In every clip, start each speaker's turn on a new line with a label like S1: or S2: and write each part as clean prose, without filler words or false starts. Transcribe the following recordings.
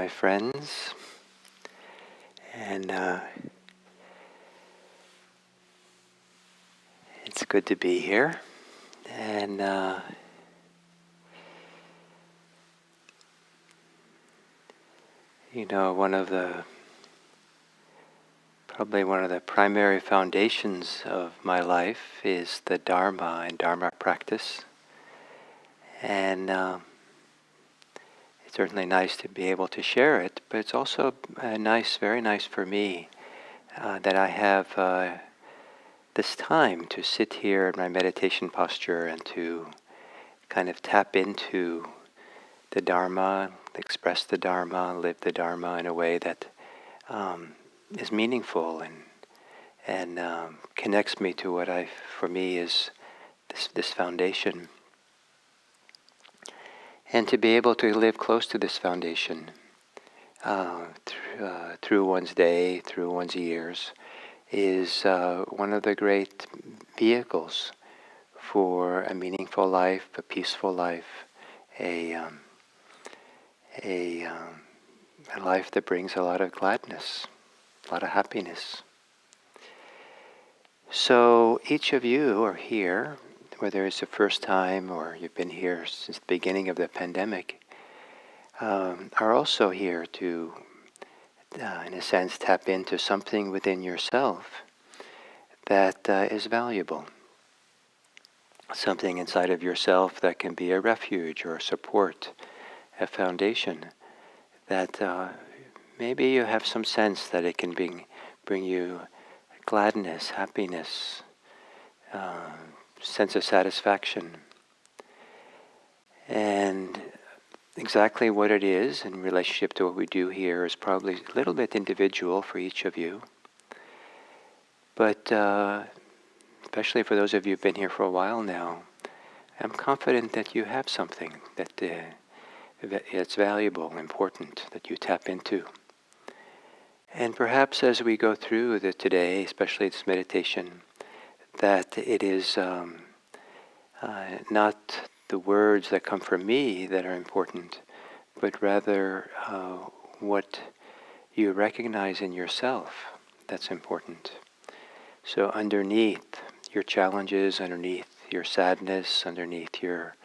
S1: my friends, and it's good to be here. And probably one of the primary foundations of my life is the Dharma and Dharma practice. And it's certainly nice to be able to share it, but it's also very nice for me that I have this time to sit here in my meditation posture and to kind of tap into the Dharma, express the Dharma, live the Dharma in a way that is meaningful and connects me to what for me is this foundation. And to be able to live close to this foundation through one's day, through one's years, is one of the great vehicles for a meaningful life, a peaceful life, a life that brings a lot of gladness, a lot of happiness. So each of you are here, whether it's the first time or you've been here since the beginning of the pandemic, are also here to, in a sense, tap into something within yourself that is valuable. Something inside of yourself that can be a refuge or a support, a foundation that maybe you have some sense that it can bring you gladness, happiness, sense of satisfaction. And exactly what it is in relationship to what we do here is probably a little bit individual for each of you. But especially for those of you who've been here for a while now, I'm confident that you have something that it's valuable, important, that you tap into. And perhaps as we go through today, especially this meditation, that it is not the words that come from me that are important, but rather what you recognize in yourself that's important. So underneath your challenges, underneath your sadness, underneath your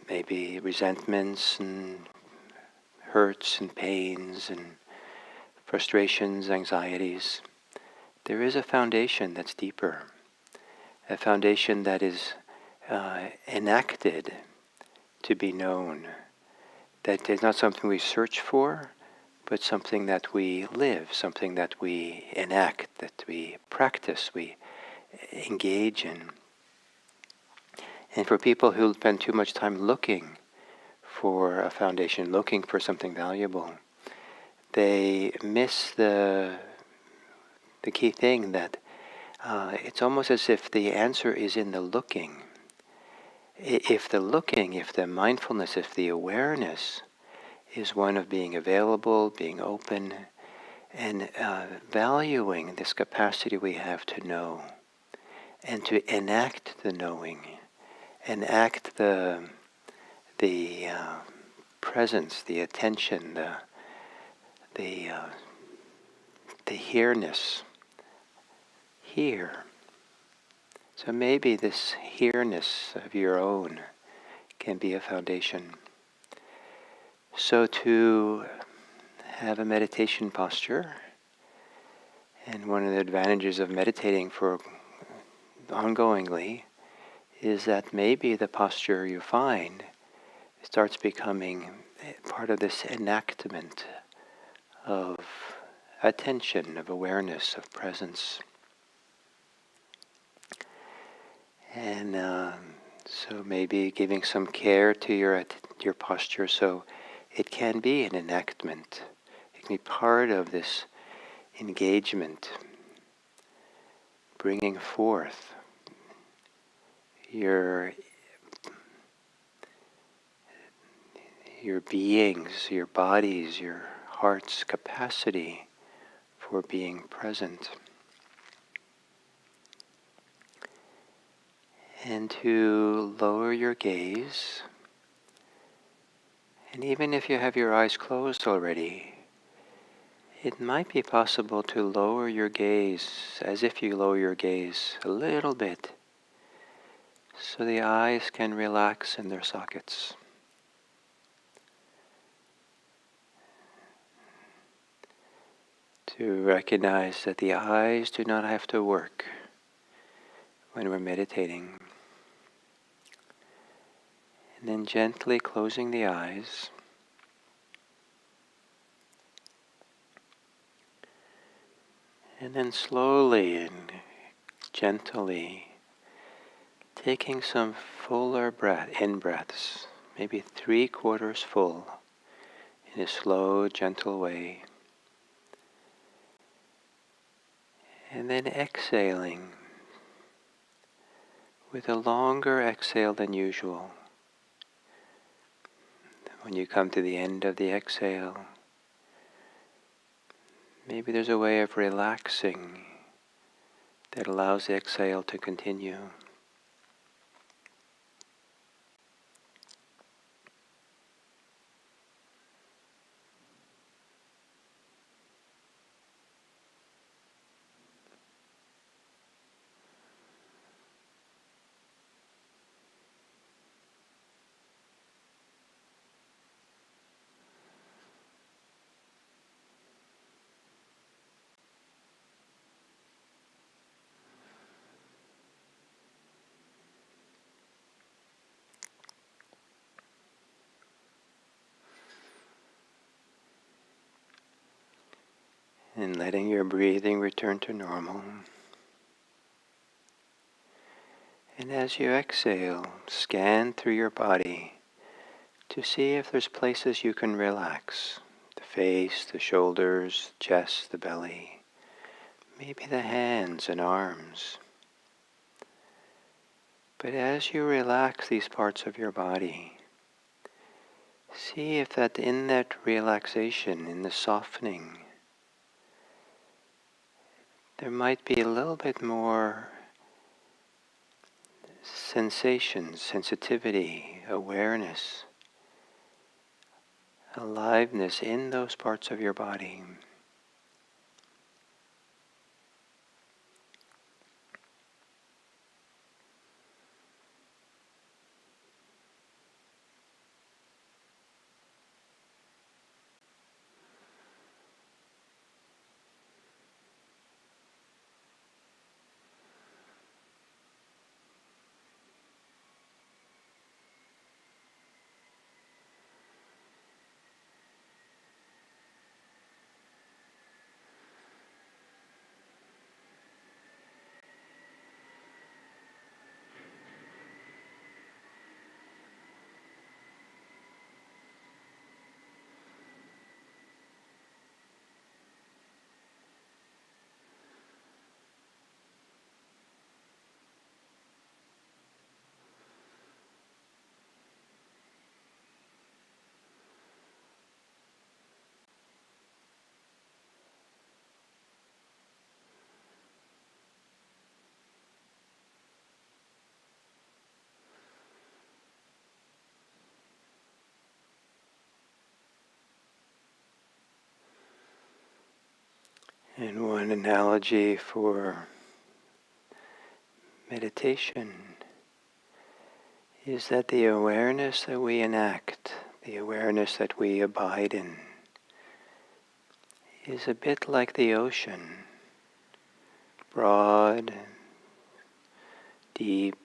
S1: maybe resentments and hurts and pains and frustrations, anxieties, there is a foundation that's deeper, a foundation that is enacted to be known, that is not something we search for, but something that we live, something that we enact, that we practice, we engage in. And for people who spend too much time looking for a foundation, looking for something valuable, they miss the key thing that it's almost as if the answer is in the looking. If the mindfulness, if the awareness is one of being available, being open, and valuing this capacity we have to know, and to enact the knowing, enact the presence, the attention, the here-ness, here. So maybe this here-ness of your own can be a foundation. So to have a meditation posture, and one of the advantages of meditating for ongoingly is that maybe the posture you find starts becoming part of this enactment of attention, of awareness, of presence. And so maybe giving some care to your posture so it can be an enactment. It can be part of this engagement, bringing forth your beings, your bodies, your heart's capacity for being present. And to lower your gaze And even if you have your eyes closed already, it might be possible to lower your gaze, as if you lower your gaze a little bit, so the eyes can relax in their sockets. To recognize that the eyes do not have to work when we're meditating. And then gently closing the eyes. And then slowly and gently taking some fuller in-breaths, maybe 3/4 full, in a slow, gentle way. And then exhaling with a longer exhale than usual. When you come to the end of the exhale, maybe there's a way of relaxing that allows the exhale to continue. And letting your breathing return to normal. And as you exhale, scan through your body to see if there's places you can relax. The face, the shoulders, chest, the belly, maybe the hands and arms. But as you relax these parts of your body, see if that in that relaxation, in the softening, there might be a little bit more sensation, sensitivity, awareness, aliveness in those parts of your body. And one analogy for meditation is that the awareness that we enact, the awareness that we abide in, is a bit like the ocean, broad, deep,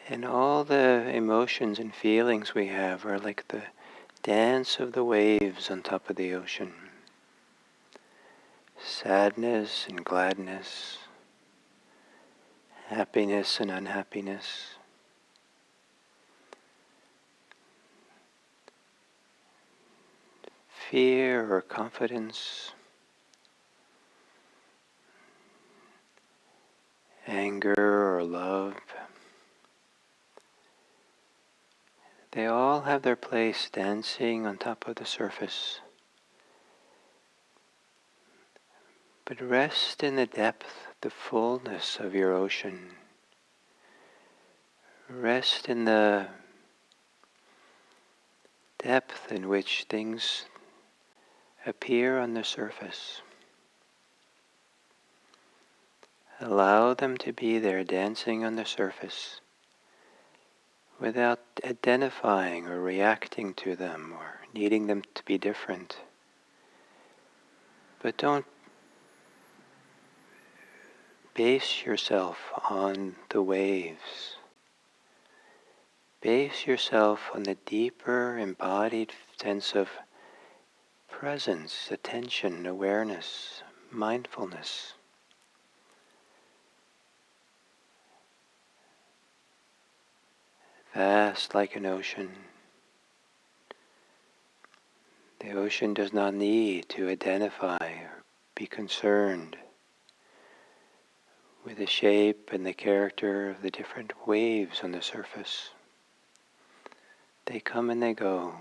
S1: and all the emotions and feelings we have are like the dance of the waves on top of the ocean. Sadness and gladness, happiness and unhappiness. Fear or confidence, anger or love. They all have their place dancing on top of the surface. But rest in the depth, the fullness of your ocean. Rest in the depth in which things appear on the surface. Allow them to be there dancing on the surface without identifying or reacting to them or needing them to be different. But don't base yourself on the waves. Base yourself on the deeper embodied sense of presence, attention, awareness, mindfulness. Vast like an ocean. The ocean does not need to identify or be concerned with the shape and the character of the different waves on the surface. They come and they go.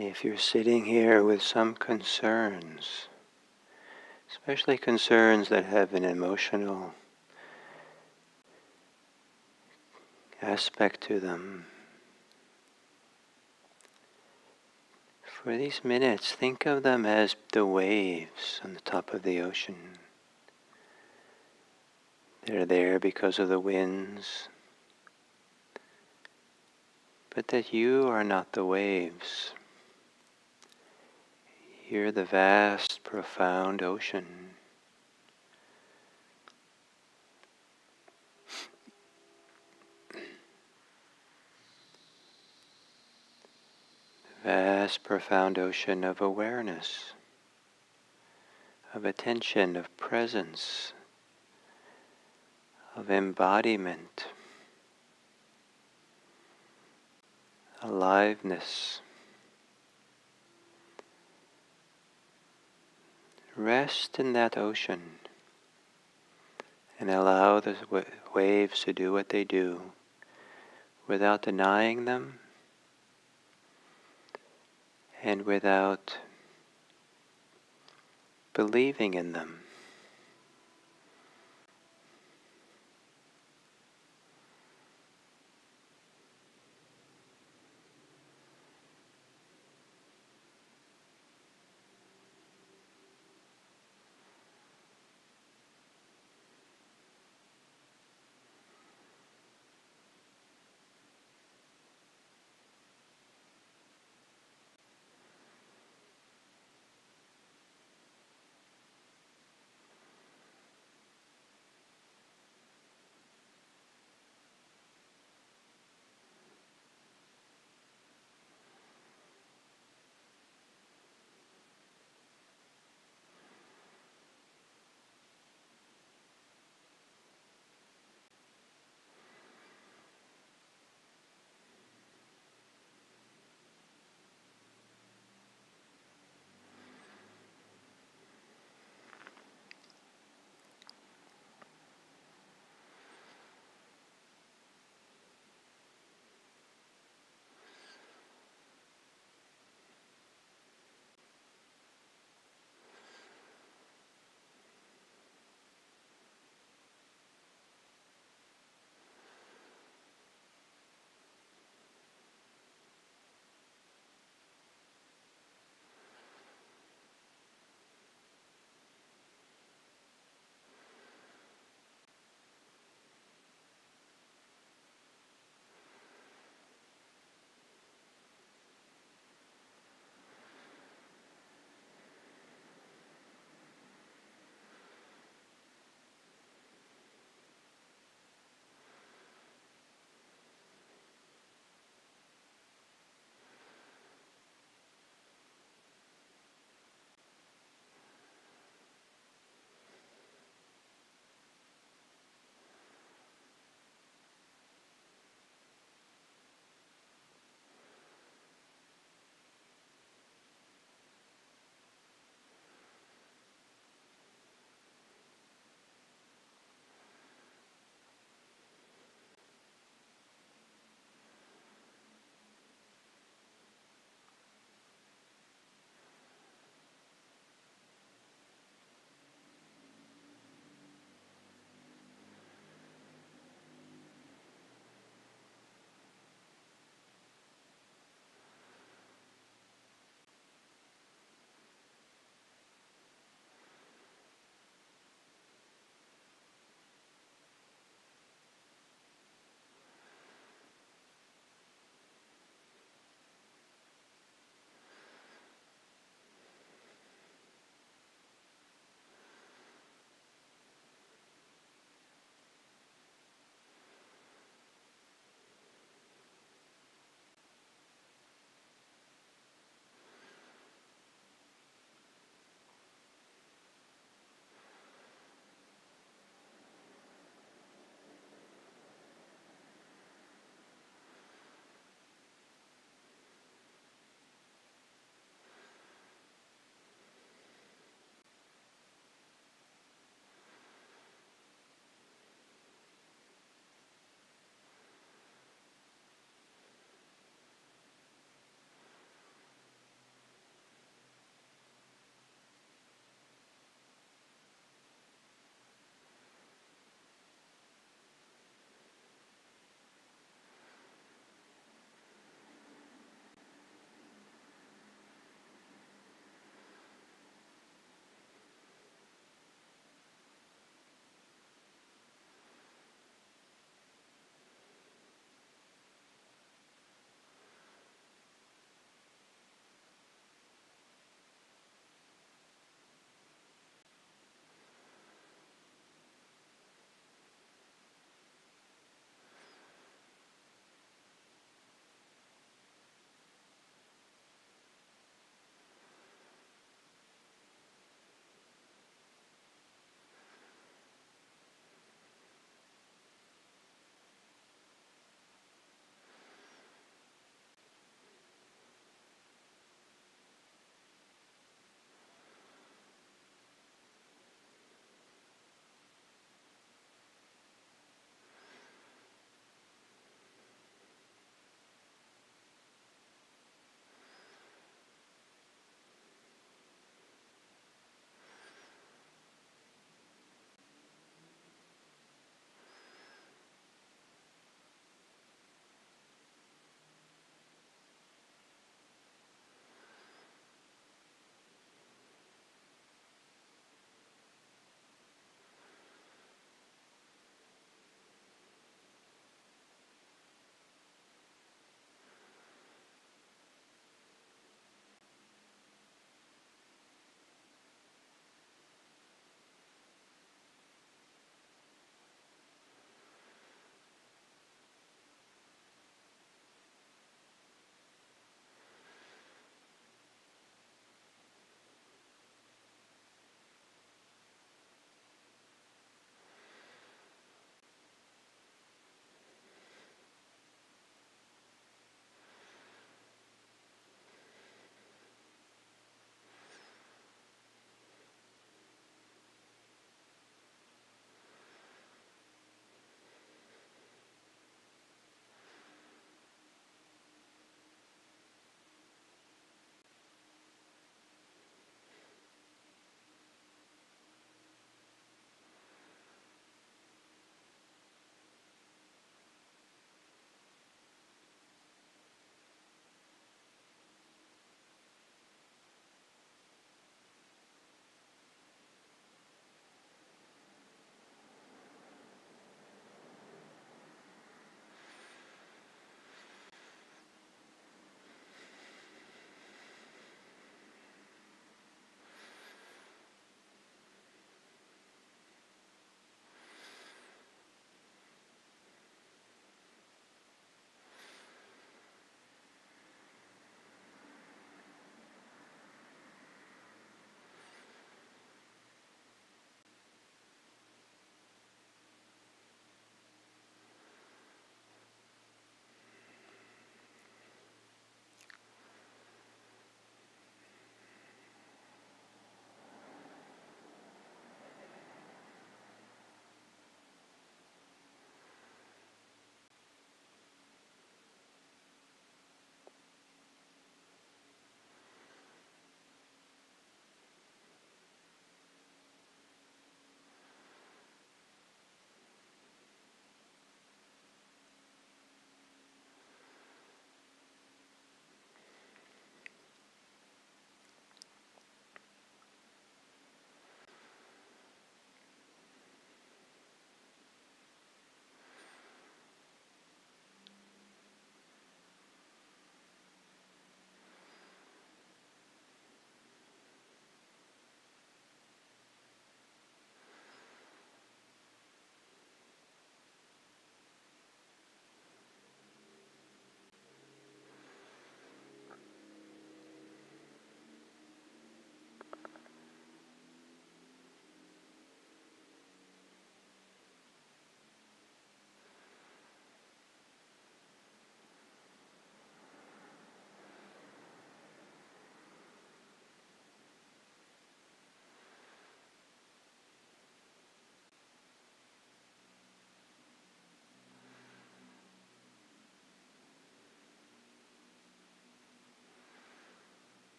S1: If you're sitting here with some concerns, especially concerns that have an emotional aspect to them, for these minutes, think of them as the waves on the top of the ocean. They're there because of the winds, but that you are not the waves. You're the vast, profound ocean. Vast, profound ocean of awareness, of attention, of presence, of embodiment, aliveness. Rest in that ocean and allow the waves to do what they do without denying them and without believing in them.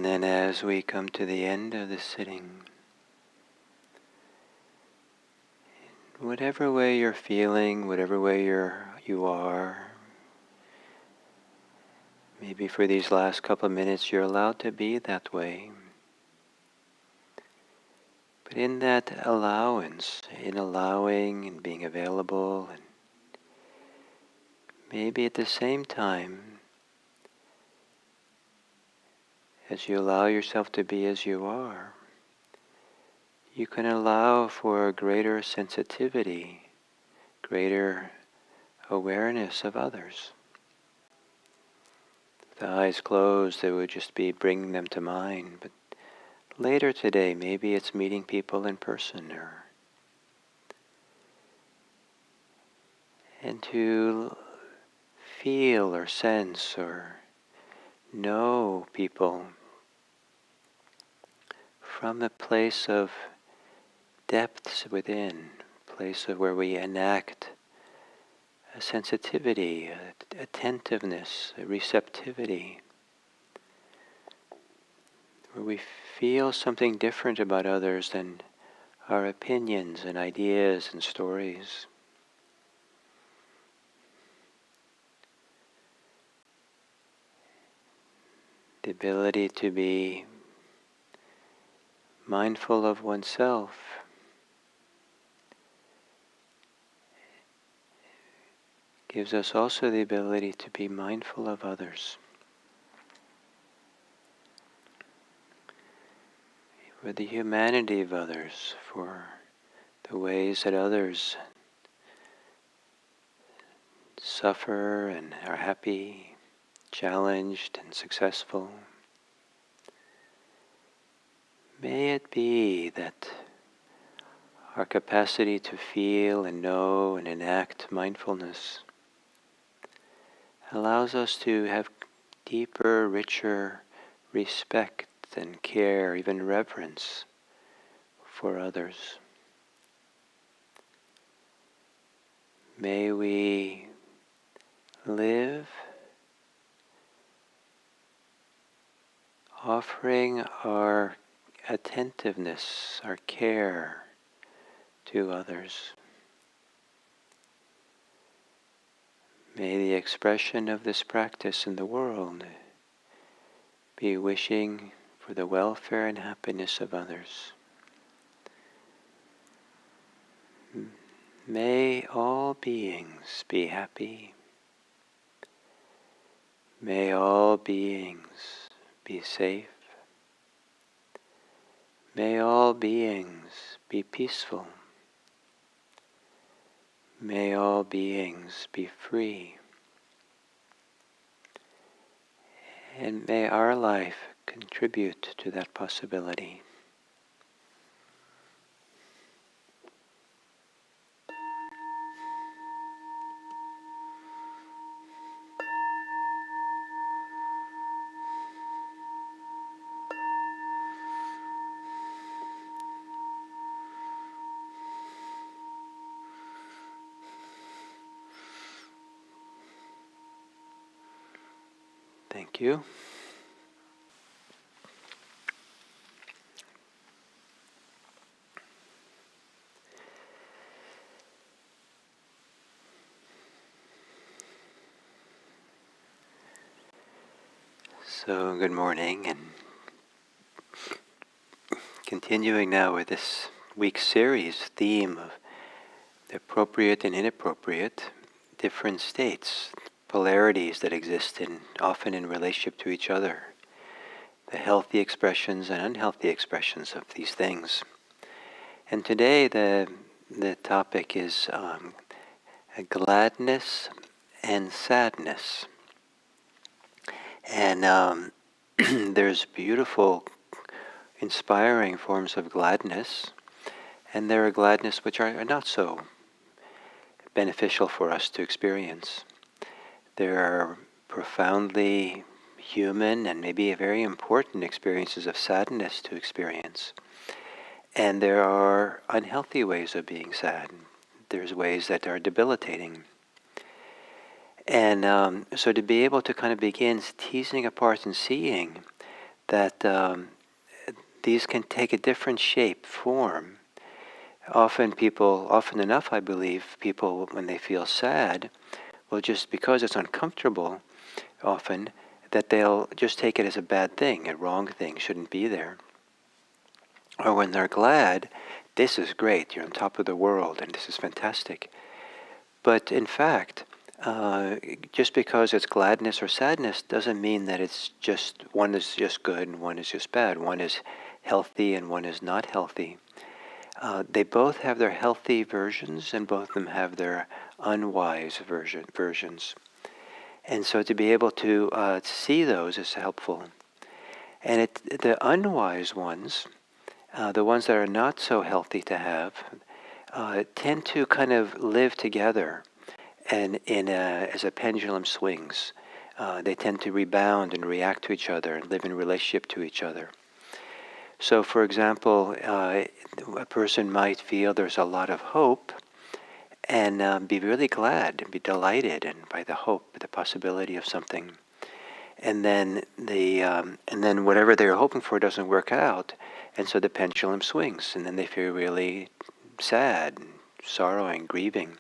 S1: And then as we come to the end of the sitting, whatever way you're feeling, whatever way you are, maybe for these last couple of minutes you're allowed to be that way. But in that allowance, in allowing and being available, and maybe at the same time, as you allow yourself to be as you are, you can allow for greater sensitivity, greater awareness of others. With the eyes closed, it would just be bringing them to mind. But later today, maybe it's meeting people in person, and to feel or sense or know people from the place of depths within, place of where we enact a sensitivity, a attentiveness, a receptivity, where we feel something different about others than our opinions and ideas and stories. The ability to be mindful of oneself gives us also the ability to be mindful of others. For the humanity of others, for the ways that others suffer and are happy, challenged and successful. May it be that our capacity to feel and know and enact mindfulness allows us to have deeper, richer respect and care, even reverence for others. May we live offering our attentiveness, our care to others. May the expression of this practice in the world be wishing for the welfare and happiness of others. May all beings be happy. May all beings be safe. May all beings be peaceful. May all beings be free. And may our life contribute to that possibility. Thank you. So, good morning, and continuing now with this week's series theme of the appropriate and inappropriate, different states, polarities that exist often in relationship to each other, the healthy expressions and unhealthy expressions of these things. And today the topic is gladness and sadness. And there's beautiful, inspiring forms of gladness, and there are gladness which are not so beneficial for us to experience. There are profoundly human and maybe very important experiences of sadness to experience. And there are unhealthy ways of being sad. There's ways that are debilitating. And so to be able to kind of begin teasing apart and seeing that these can take a different shape, form. Often enough, I believe, people, when they feel sad, will just, because it's uncomfortable, often, that they'll just take it as a bad thing, a wrong thing, shouldn't be there. Or when they're glad, this is great, you're on top of the world, and this is fantastic. But in fact, just because it's gladness or sadness doesn't mean that it's just, one is just good and one is just bad. One is healthy and one is not healthy. They both have their healthy versions, and both of them have their unwise versions. And so to be able to see those is helpful. And the unwise ones, the ones that are not so healthy to have, tend to kind of live together, and as a pendulum swings. They tend to rebound and react to each other and live in relationship to each other. So, for example, a person might feel there's a lot of hope and be really glad and be delighted and by the hope, the possibility of something. And then whatever they're hoping for doesn't work out, and so the pendulum swings, and then they feel really sad, sorrowing, grieving.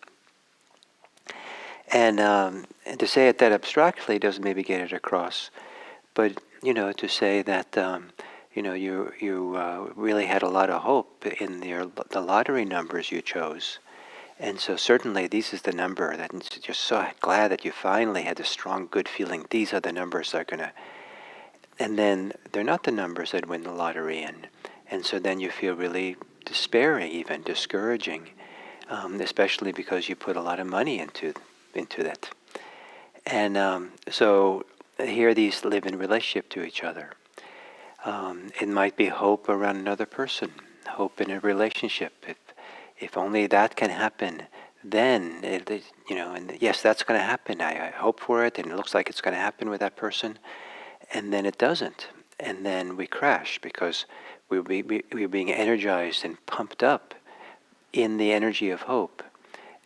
S1: And to say it that abstractly doesn't maybe get it across, but to say that you really had a lot of hope in the lottery numbers you chose, and so certainly this is the number that you're so glad that you finally had a strong, good feeling. These are the numbers that are gonna, and then they're not the numbers that win the lottery, and so then you feel really despairing, even discouraging, especially because you put a lot of money into that. And so here these live in relationship to each other. It might be hope around another person, hope in a relationship. If only that can happen, then and yes, that's going to happen. I hope for it, and it looks like it's going to happen with that person, and then it doesn't, and then we crash because we're being energized and pumped up in the energy of hope,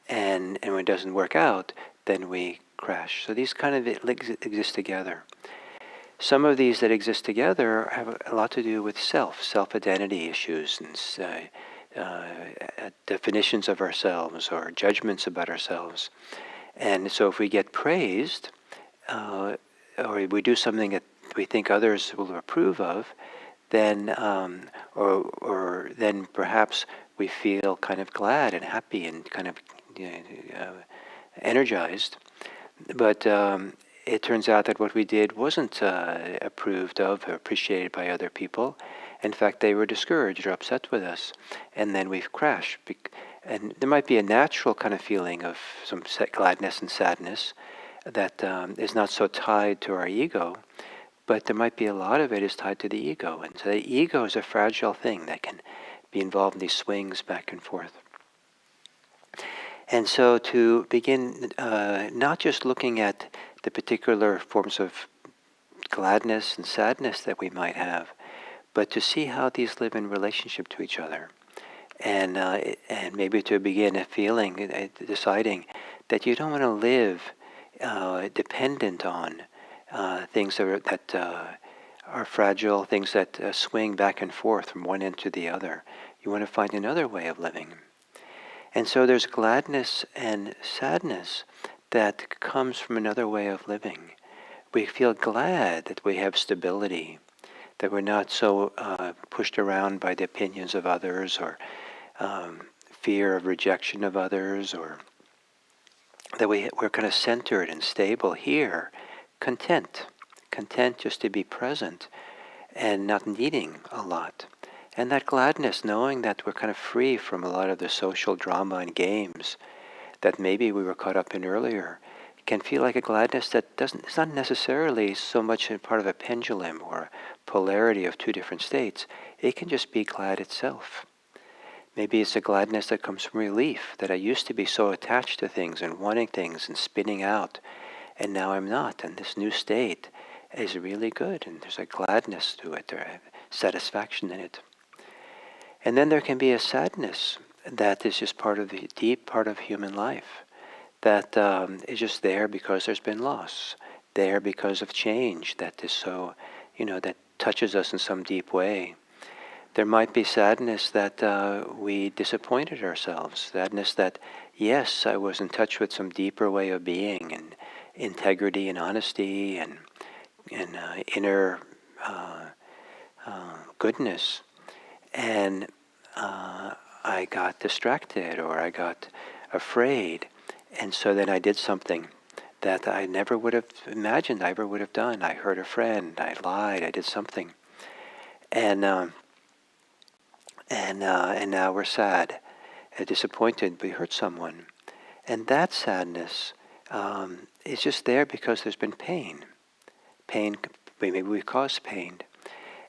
S1: and when it doesn't work out, then we crash. So these kind of exist together. Some of these that exist together have a lot to do with self-identity issues, and definitions of ourselves or judgments about ourselves. And so if we get praised, or we do something that we think others will approve of, then or then perhaps we feel kind of glad and happy and kind of energized. But it turns out that what we did wasn't approved of or appreciated by other people. In fact, they were discouraged or upset with us, and then we've crashed. And there might be a natural kind of feeling of some gladness and sadness that is not so tied to our ego, but there might be a lot of it is tied to the ego. And so the ego is a fragile thing that can be involved in these swings back and forth. And so to begin not just looking at the particular forms of gladness and sadness that we might have, but to see how these live in relationship to each other, and maybe to begin deciding that you don't want to live dependent on things that are fragile, things that swing back and forth from one end to the other. You want to find another way of living. And so there's gladness and sadness that comes from another way of living. We feel glad that we have stability, that we're not so pushed around by the opinions of others, or fear of rejection of others, or that we're kind of centered and stable here, content just to be present and not needing a lot. And that gladness, knowing that we're kind of free from a lot of the social drama and games that maybe we were caught up in earlier, can feel like a gladness that it's not necessarily so much a part of a pendulum or a polarity of two different states. It can just be glad itself. Maybe it's a gladness that comes from relief, that I used to be so attached to things and wanting things and spinning out, and now I'm not, and this new state is really good, and there's a gladness to it, or a satisfaction in it. And then there can be a sadness that is just part of the deep part of human life, that is just there because there's been loss, there because of change that is so, that touches us in some deep way. There might be sadness that we disappointed ourselves, sadness that, yes, I was in touch with some deeper way of being and integrity and honesty and inner goodness. And I got distracted or I got afraid. And so then I did something that I never would have imagined I ever would have done. I hurt a friend, I lied, I did something. And now we're sad, disappointed, we hurt someone. And that sadness is just there because there's been pain. Pain, maybe we caused pain.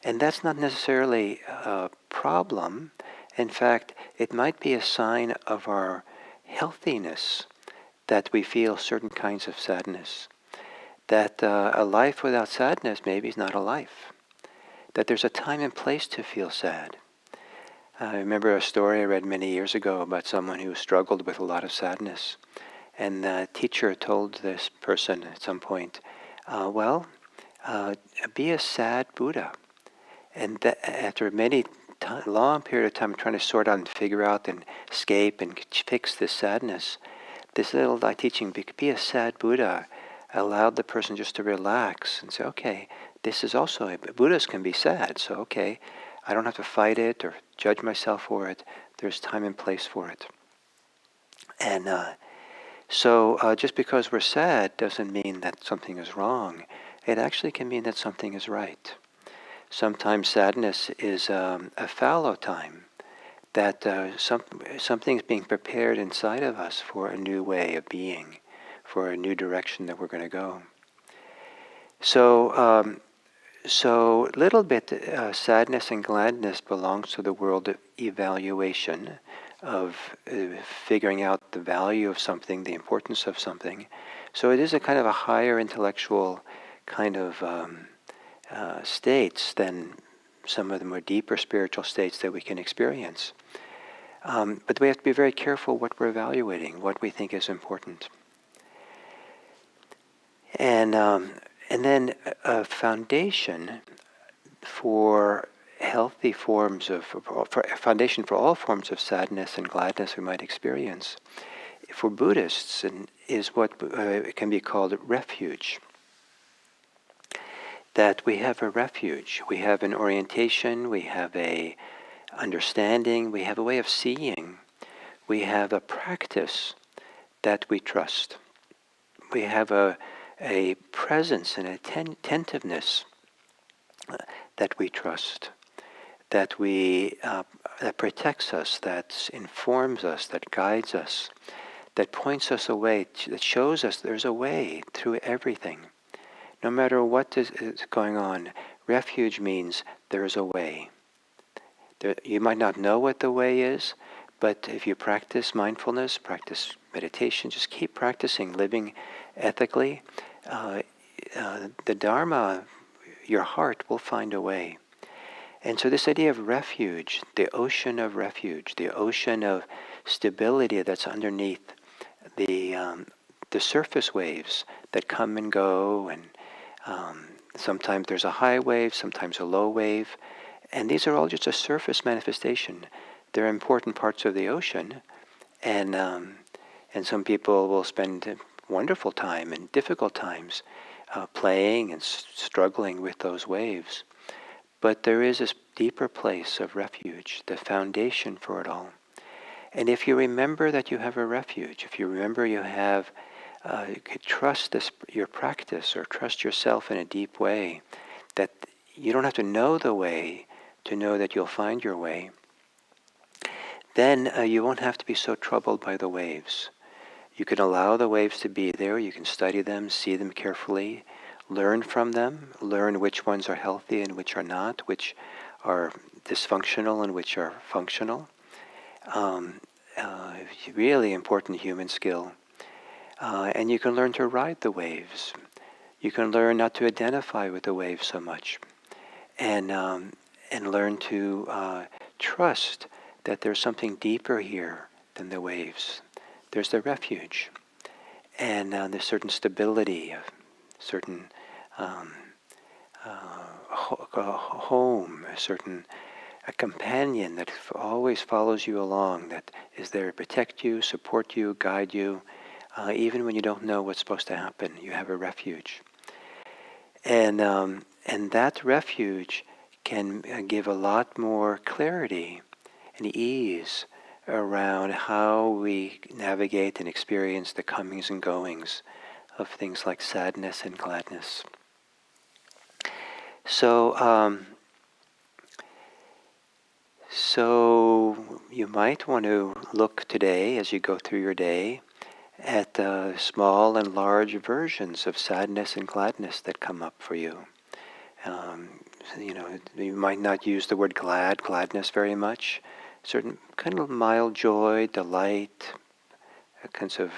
S1: And that's not necessarily a problem. In fact, it might be a sign of our healthiness that we feel certain kinds of sadness. That a life without sadness maybe is not a life. That there's a time and place to feel sad. I remember a story I read many years ago about someone who struggled with a lot of sadness. And the teacher told this person at some point, be a sad Buddha. And after many long period of time trying to sort out and figure out and escape and fix this sadness, this little teaching, be a sad Buddha, allowed the person just to relax and say, okay, this is also, Buddhas can be sad, so okay, I don't have to fight it or judge myself for it. There's time and place for it. And so just because we're sad doesn't mean that something is wrong. It actually can mean that something is right. Sometimes sadness is a fallow time, that something's being prepared inside of us for a new way of being, for a new direction that we're going to go. So a little bit sadness and gladness belongs to the world of evaluation, of figuring out the value of something, the importance of something. So it is a kind of a higher intellectual kind of states than some of the more deeper spiritual states that we can experience. But we have to be very careful what we're evaluating, what we think is important. And then a foundation for healthy forms of, for a foundation for all forms of sadness and gladness we might experience, for Buddhists, is what can be called refuge. That we have a refuge, we have an orientation, we have a understanding, we have a way of seeing, we have a practice that we trust. We have a presence and attentiveness that we trust, that that protects us, that informs us, that guides us, that points us away, that shows us there's a way through everything. No matter what is going on, refuge means there is a way. You might not know what the way is, but if you practice mindfulness, practice meditation, just keep practicing living ethically, the Dharma, your heart will find a way. And so this idea of refuge, the ocean of refuge, the ocean of stability that's underneath the surface waves that come and go, and sometimes there's a high wave, sometimes a low wave, and these are all just a surface manifestation. They're important parts of the ocean, and some people will spend wonderful time and difficult times playing and struggling with those waves. But there is this deeper place of refuge, the foundation for it all. And if you remember that you have a refuge, if you remember you have, you could trust your practice or trust yourself in a deep way, that you don't have to know the way to know that you'll find your way, then you won't have to be so troubled by the waves. You can allow the waves to be there, you can study them, see them carefully, learn from them, learn which ones are healthy and which are not, which are dysfunctional and which are functional. Really important human skill. And you can learn to ride the waves. You can learn not to identify with the waves so much. And learn to trust that there's something deeper here than the waves. There's the refuge. And there's certain stability, certain a home, a companion that always follows you along, that is there to protect you, support you, guide you, even when you don't know what's supposed to happen. You have a refuge, and that refuge can give a lot more clarity and ease around how we navigate and experience the comings and goings of things like sadness and gladness. So you might want to look today, as you go through your day, at small and large versions of sadness and gladness that come up for you. You might not use the word gladness very much. Certain kind of mild joy, delight, a kind of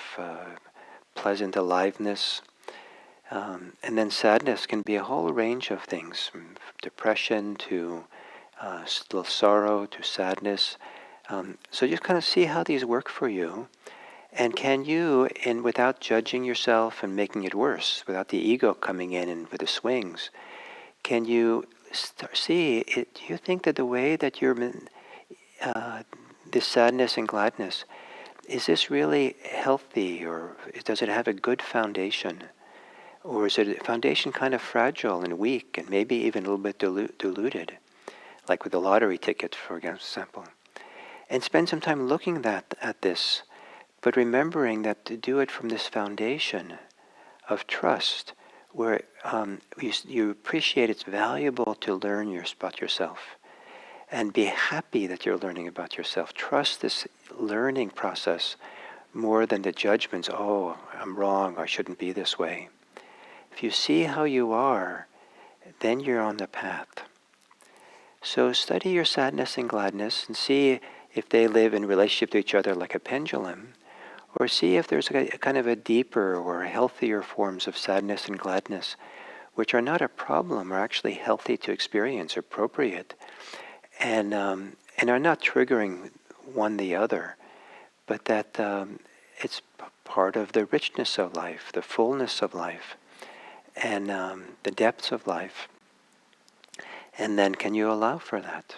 S1: pleasant aliveness. And then sadness can be a whole range of things, from depression to little sorrow to sadness. So just kind of see how these work for you. And can you, and without judging yourself and making it worse, without the ego coming in and with the swings, can you see, do you think that the way that you're, this sadness and gladness, is this really healthy, or does it have a good foundation? Or is it a foundation kind of fragile and weak and maybe even a little bit diluted, like with the lottery ticket, for example? And spend some time looking at this, but remembering that to do it from this foundation of trust, where you appreciate it's valuable to learn about yourself, and be happy that you're learning about yourself. Trust this learning process more than the judgments, oh, I'm wrong, I shouldn't be this way. If you see how you are, then you're on the path. So study your sadness and gladness and see if they live in relationship to each other like a pendulum, or see if there's a kind of a deeper or healthier forms of sadness and gladness, which are not a problem, are actually healthy to experience, appropriate, and are not triggering one the other, but that it's part of the richness of life, the fullness of life, and the depths of life. And then can you allow for that?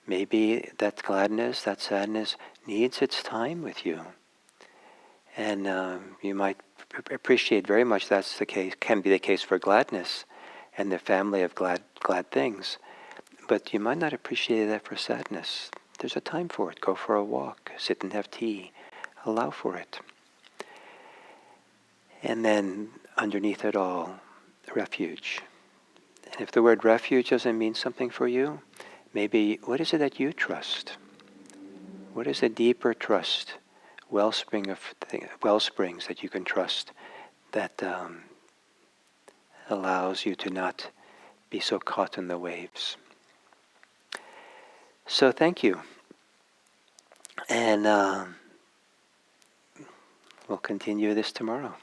S1: Maybe that gladness, that sadness needs its time with you. And you might appreciate very much that's the case, can be the case for gladness and the family of glad things. But you might not appreciate that for sadness. There's a time for it. Go for a walk, sit and have tea. Allow for it. And then underneath it all, refuge. And if the word refuge doesn't mean something for you, maybe what is it that you trust? What is a deeper trust, wellsprings that you can trust, that allows you to not be so caught in the waves? So thank you. And we'll continue this tomorrow.